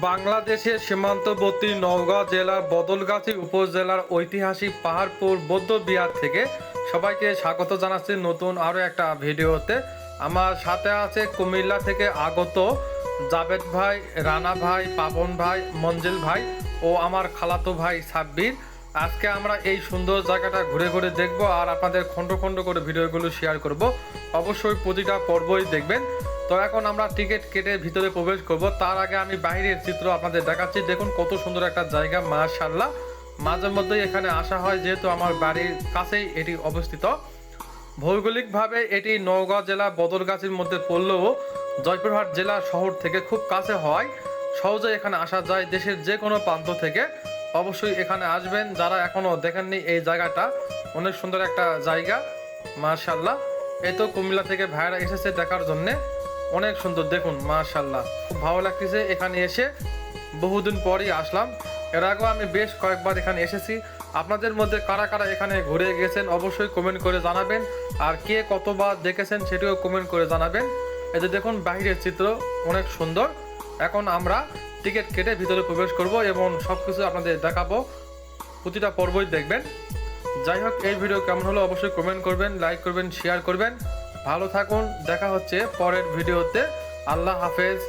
বাংলাদেশের সীমান্তবর্তী নওগাঁ জেলার বদলগাছী উপজেলার ঐতিহাসিক পাহাড়পুর বৌদ্ধ বিহার থেকে সবাইকে স্বাগত জানাচ্ছি নতুন আরও একটা ভিডিওতে। আমার সাথে আছে কুমিল্লা থেকে আগত জাবেদ ভাই, রানা ভাই, পাবন ভাই, মঞ্জিল ভাই ও আমার খালাতো ভাই সাব্বির। আজকে আমরা এই সুন্দর জায়গাটা ঘুরে ঘুরে দেখব আর আপনাদের খণ্ড খণ্ড করে ভিডিওগুলো শেয়ার করব। অবশ্যই প্রতিটা পর্বই দেখবেন। তো এখন আমরা টিকিট কেটে ভিতরে প্রবেশ করব। তার আগে আমি বাইরের চিত্র আপনাদের দেখাচ্ছি। দেখুন কত সুন্দর একটা জায়গা, মাশাআল্লাহ। মাঝে মধ্যেই এখানে আসা হয় যেহেতু আমার বাড়ির কাছেই এটি অবস্থিত। ভৌগোলিকভাবে এটি নওগাঁ জেলা বদলগাছীর মধ্যে পড়লেও জয়পুরহাট জেলা শহর থেকে খুব কাছে হয়, সহজে এখানে আসা যায় দেশের যে কোনো প্রান্ত থেকে। অবশ্যই এখানে আসবেন যারা এখনও দেখেননি। এই জায়গাটা অনেক সুন্দর একটা জায়গা, মাশাআল্লাহ। এই তো কুমিল্লা থেকে ভাইরা এসেছে দেখার জন্যে, অনেক সুন্দর। দেখুন মাশাআল্লাহ, খুব ভালো লাগতেছে এখানে এসে। বহুদিন পরই আসলাম। এর আগেও আমি বেশ কয়েকবার এখানে এসেছি। আপনাদের মধ্যে কারা কারা এখানে ঘুরে গেছেন অবশ্যই কমেন্ট করে জানাবেন, আর কে কতবার দেখেছেন সেটিও কমেন্ট করে জানাবেন। এই যে দেখুন বাইরের চিত্র অনেক সুন্দর। এখন আমরা টিকিট কেটে ভিতরে প্রবেশ করব এবং সব কিছু আপনাদের দেখাবো, প্রতিটা পর্বই দেখবেন। যাই হোক, এই ভিডিও কেমন হলো অবশ্যই কমেন্ট করবেন, লাইক করবেন, শেয়ার করবেন। ভালো থাকুন, দেখা হচ্ছে পরের ভিডিওতে। আল্লাহ হাফেজ।